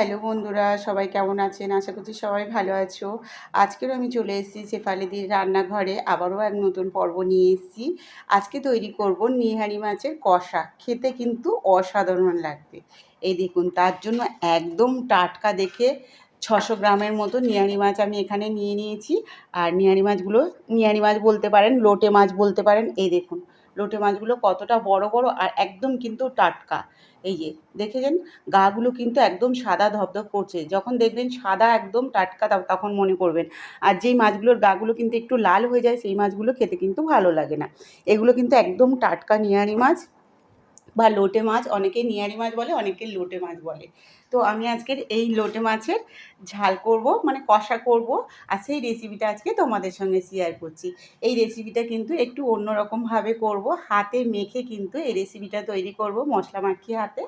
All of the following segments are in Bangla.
হ্যালো বন্ধুরা, সবাই কেমন আছেন? আশা করছি সবাই ভালো আছো। আজকেরও আমি চলে এসেছি শেফালিদির রান্নাঘরে, আবারও এক নতুন পর্ব নিয়ে এসেছি। আজকে তৈরি করব নিহারি মাছের কষা। খেতে কিন্তু অসাধারণ লাগবে। এই দেখুন, তার জন্য একদম টাটকা দেখে 600 গ্রামের মতো নিহারি মাছ আমি এখানে নিয়ে নিয়েছি। আর নিহারি মাছগুলো, নিহারি মাছ বলতে পারেন, লোটে মাছ বলতে পারেন। এই দেখুন, লোটে মাছগুলো কতটা বড় বড় আর একদম কিন্তু টাটকা। এই যে দেখেছেন, গাগুলো কিন্তু একদম সাদা ধবধব করছে। যখন দেখবেন সাদা একদম টাটকা, তখন মনে করবেন। আর যেই মাছগুলোর গাগুলো কিন্তু একটু লাল হয়ে যায়, সেই মাছগুলো খেতে কিন্তু ভালো লাগে না। এগুলো কিন্তু একদম টাটকা নিহারি মাছ বা লোটে মাছ। অনেকে নিহারি মাছ বলে, অনেকে লোটে মাছ বলে। তো আমি আজকের এই লোটে মাছের ঝাল করব, মানে কষা করব। আর সেই রেসিপিটা আজকে তোমাদের সঙ্গে শেয়ার করছি। এই রেসিপিটা কিন্তু একটু অন্যরকমভাবে করব, হাতে মেখে কিন্তু এই রেসিপিটা তৈরি করব, মশলা মাখিয়ে হাতে।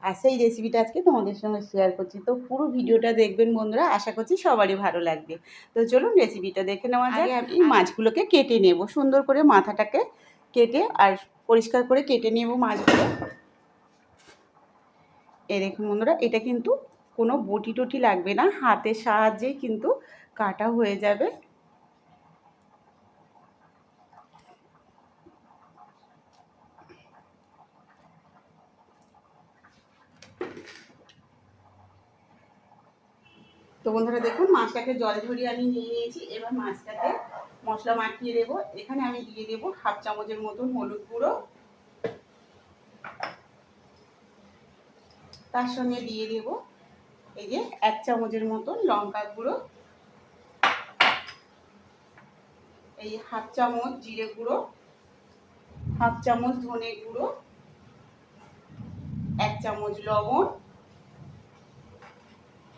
আর সেই রেসিপিটা আজকে তোমাদের সঙ্গে শেয়ার করছি। তো পুরো ভিডিওটা দেখবেন বন্ধুরা, আশা করছি সবারই ভালো লাগবে। তো চলুন রেসিপিটা দেখে নেওয়া যাক। আমি মাছগুলোকে কেটে নেব, সুন্দর করে মাথাটাকে কেটে আর পরিষ্কার করে কেটে নেব মাছগুলো। এই দেখুন বন্ধুরা, এটা কিন্তু কোনো বটি টটি লাগবে না, হাতের সাহায্যেই কিন্তু কাটা হয়ে যাবে। তো বন্ধুরা দেখুন, মাছটাকে জল ঝরিয়ে আমি নিয়ে নিয়েছি। এবার মাছটাকে মশলা মাখিয়ে দেবো। এখানে আমি দিয়ে দেবো 1/2 চামচের মতন হলুদ গুঁড়ো, তার সঙ্গে দিয়ে দেবো এই যে 1 চামচের মতন লঙ্কা গুঁড়ো, এই 1/2 চামচ জিরে গুঁড়ো, 1/2 চামচ ধনে গুঁড়ো, 1 চামচ লবণ।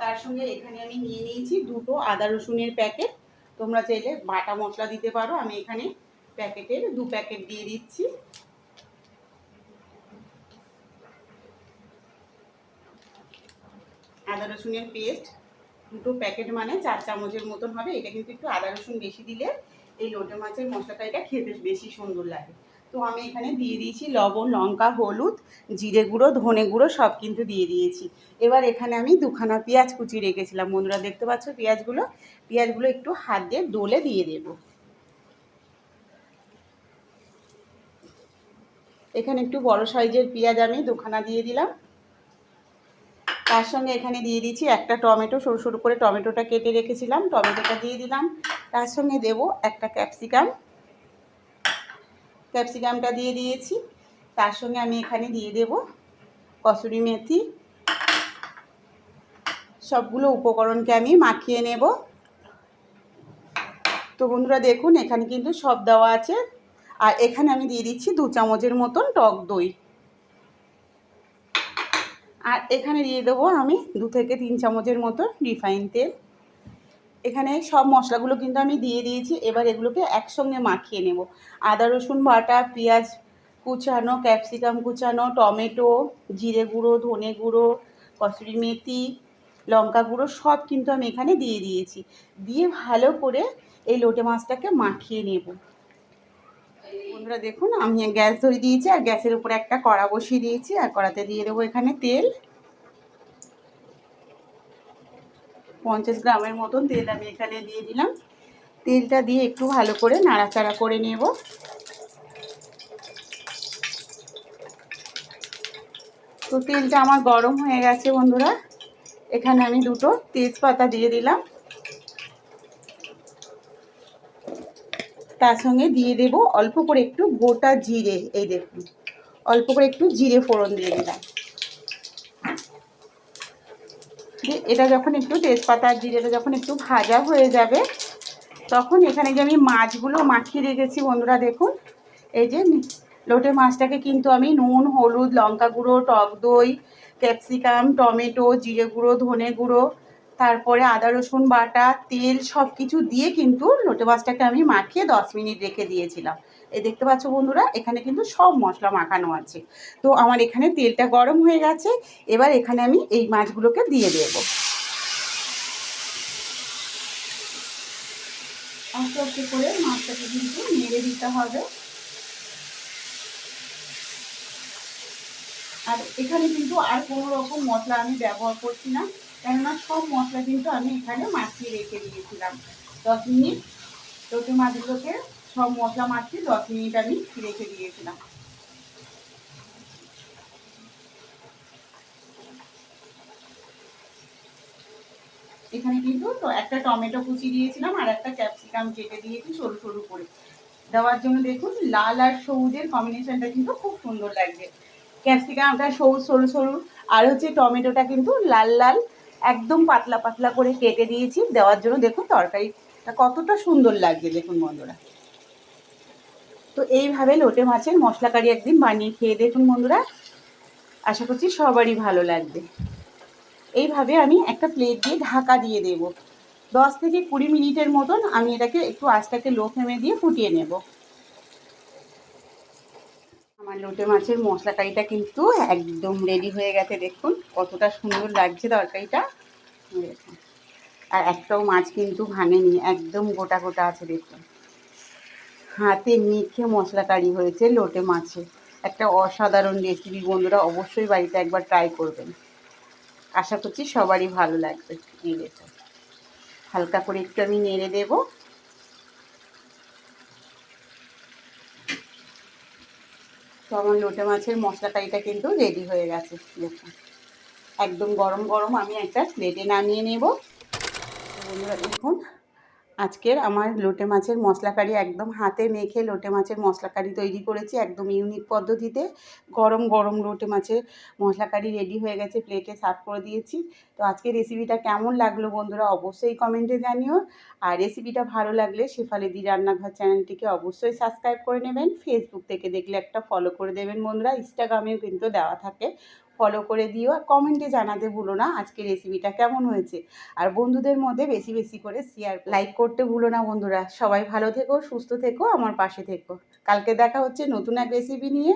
তার সঙ্গে এখানে আমি নিয়ে নিয়েছি 2টো আদা রসুনের প্যাকেট। তোমরা চাইলে বাটা মশলা দিতে পারো, আমি এখানে প্যাকেটের 2 প্যাকেট দিয়ে দিচ্ছি। আদা রসুনের পেস্ট 2টো প্যাকেট মানে 4 চামচের মতন হবে। এটা কিন্তু একটু আদা রসুন বেশি দিলে এই লোটে মাছের মশলাটা এটা খেতে বেশি সুন্দর লাগে। তো আমি এখানে দিয়ে দিয়েছি লবণ, লঙ্কা, হলুদ, জিরে গুঁড়ো, ধনে গুঁড়ো সব কিন্তু দিয়ে দিয়েছি। এবার এখানে আমি 2খানা পেঁয়াজ কুচি রেখেছিলাম, বন্ধুরা দেখতে পাচ্ছ পেঁয়াজগুলো একটু হাত দিয়ে ডলে দিয়ে দেবো। এখানে একটু বড় সাইজের পেঁয়াজ আমি 2খানা দিয়ে দিলাম। তার সঙ্গে এখানে দিয়ে দিচ্ছি একটা টমেটো, সরু সরু করে টমেটোটা কেটে রেখেছিলাম, টমেটোটা দিয়ে দিলাম। তার সঙ্গে দেব একটা ক্যাপসিকামটা দিয়ে দিয়েছি। তার সঙ্গে আমি এখানে দিয়ে দেব কসুরি মেথি। সবগুলো উপকরণকে আমি মাখিয়ে নেব। তো বন্ধুরা দেখুন, এখানে কিন্তু সব দেওয়া আছে। আর এখানে আমি দিয়ে দিচ্ছি 2 চামচের মতন টক দই। আর এখানে দিয়ে দেবো আমি 2 থেকে 3 চামচের মতো রিফাইন তেল। এখানে সব মশলাগুলো কিন্তু আমি দিয়ে দিয়েছি। এবার এগুলোকে একসঙ্গে মাখিয়ে নেব। আদা রসুন বাটা, পেঁয়াজ কুচানো, ক্যাপসিকাম কুচানো, টমেটো, জিরে গুঁড়ো, ধনে গুঁড়ো, কসুরি মেথি, লঙ্কা গুঁড়ো সব কিন্তু আমি এখানে দিয়ে দিয়েছি। দিয়ে ভালো করে এই লোটে মাছটাকে মাখিয়ে নেব। বন্ধুরা দেখুন, আমি গ্যাস ধরিয়ে দিয়েছি আর গ্যাসের উপরে একটা কড়া বসিয়ে দিয়েছি। আর কড়াতে দিয়ে দেবো এখানে তেল। 50 গ্রামের মতন তেল আমি এখানে দিয়ে দিলাম। তেলটা দিয়ে একটু ভালো করে নাড়াচাড়া করে নেব। তো তেলটা আমার গরম হয়ে গেছে বন্ধুরা। এখানে আমি 2টো তেজপাতা দিয়ে দিলাম। তার সঙ্গে দিয়ে দেব অল্প করে একটু গোটা জিরে। এই দেখুন, অল্প করে একটু জিরে ফোড়ন দিয়ে দিলাম। এটা যখন একটু তেজপাতা আর জিরেটা যখন একটু ভাজা হয়ে যাবে, তখন এখানে যে আমি মাছগুলো মাখিয়ে রেখেছি বন্ধুরা দেখুন, এই যে লোটে মাছটাকে কিন্তু আমি নুন, হলুদ, লঙ্কা গুঁড়ো, টক দই, ক্যাপসিকাম, টমেটো, জিরে গুঁড়ো, ধনে গুঁড়ো, তারপরে আদা রসুন বাটা, তেল সব কিছু দিয়ে কিন্তু লোটে মাছটাকে আমি মাখিয়ে 10 মিনিট রেখে দিয়েছিলাম। এই দেখতে পাচ্ছ বন্ধুরা, এখানে কিন্তু সব মশলা মাখানো আছে। তো আমার এখানে তেলটা গরম হয়ে গেছে। এবার এখানে আমি এই মাছগুলোকে দিয়ে দেবো। আস্তে আস্তে করে মাছটাকে কিন্তু নেড়ে দিতে হবে। আর এখানে কিন্তু আর কোনো রকম মশলা আমি ব্যবহার করছি না। কেননা সব মশলা কিন্তু আমি এখানে মাখিয়ে রেখে দিয়েছিলাম 10 মিনিট। লোটে মাছগুলোকে সব মশলা মাখিয়ে 10 মিনিট আমি রেখে দিয়েছিলাম। এখানে কিন্তু একটা টমেটো কুচি দিয়েছিলাম আর একটা ক্যাপসিকাম কেটে দিয়েছি সরু সরু করে দেওয়ার জন্য। দেখুন লাল আর সবুজের কম্বিনেশনটা কিন্তু খুব সুন্দর লাগছে। ক্যাপসিকামটা সবুজ সরু সরু আর হচ্ছে টমেটোটা কিন্তু লাল লাল একদম পাতলা পাতলা করে কেটে দিয়েছি দেওয়ার জন্য। দেখুন তরকারিটা কতটা সুন্দর লাগছে দেখুন বন্ধুরা। তো এইভাবে লোটে মাছের মশলা কারি একদিন বানিয়ে খেয়ে দেখুন বন্ধুরা, আশা করছি সবারই ভালো লাগবে। এইভাবে আমি একটা প্লেট দিয়ে ঢাকা দিয়ে দেব 10 থেকে 20 মিনিটের মতন। আমি এটাকে একটু আঁচটাকে লো ফ্লেমে দিয়ে ফুটিয়ে নেব। আমার লোটে মাছের মশলা কারিটা কিন্তু একদম রেডি হয়ে গেছে। দেখুন কতটা সুন্দর লাগছে তরকারিটা। আর একটাও মাছ কিন্তু ভাঙেনি, একদম গোটা গোটা আছে। দেখুন হাতে মেখে মশলা কারি হয়েছে লোটে মাছে। একটা অসাধারণ রেসিপি বন্ধুরা, অবশ্যই বাড়িতে একবার ট্রাই করবেন। আশা করছি সবারই ভালো লাগবে। এই দেখুন হালকা করে একটু আমি নেড়ে দেব। তো আমার লোটে মাছের মশলা কারিটা কিন্তু রেডি হয়ে গেছে। দেখুন একদম গরম গরম আমি একটা প্লেটে নামিয়ে নেব। বন্ধুরা দেখুন আজকের আমার লোটে মাছের মশলা কারি একদম হাতে মেখে লোটে মাছের মশলা কারি তৈরি করেছি একদম ইউনিক পদ্ধতিতে। গরম গরম লোটে মাছের মশলা কারি রেডি হয়ে গেছে, প্লেটে সার্ভ করে দিয়েছি। তো আজকের রেসিপিটা কেমন লাগলো বন্ধুরা অবশ্যই কমেন্টে জানিও। আর রেসিপিটা ভালো লাগলে শেফালি দি রান্নাঘর চ্যানেলটিকে অবশ্যই সাবস্ক্রাইব করে নেবেন। ফেসবুক থেকে দেখলে একটা ফলো করে দেবেন বন্ধুরা, ইনস্টাগ্রামেও কিন্তু দেওয়া থাকে, ফলো করে দিও। আর কমেন্টে জানাতে ভুলো না আজকে রেসিপিটা কেমন হয়েছে। আর বন্ধুদের মধ্যে বেশি বেশি করে শেয়ার লাইক করতে ভুলো না বন্ধুরা। সবাই ভালো থেকো, সুস্থ থেকো, আমার পাশে থেকো। কালকে দেখা হচ্ছে নতুন এক রেসিপি নিয়ে।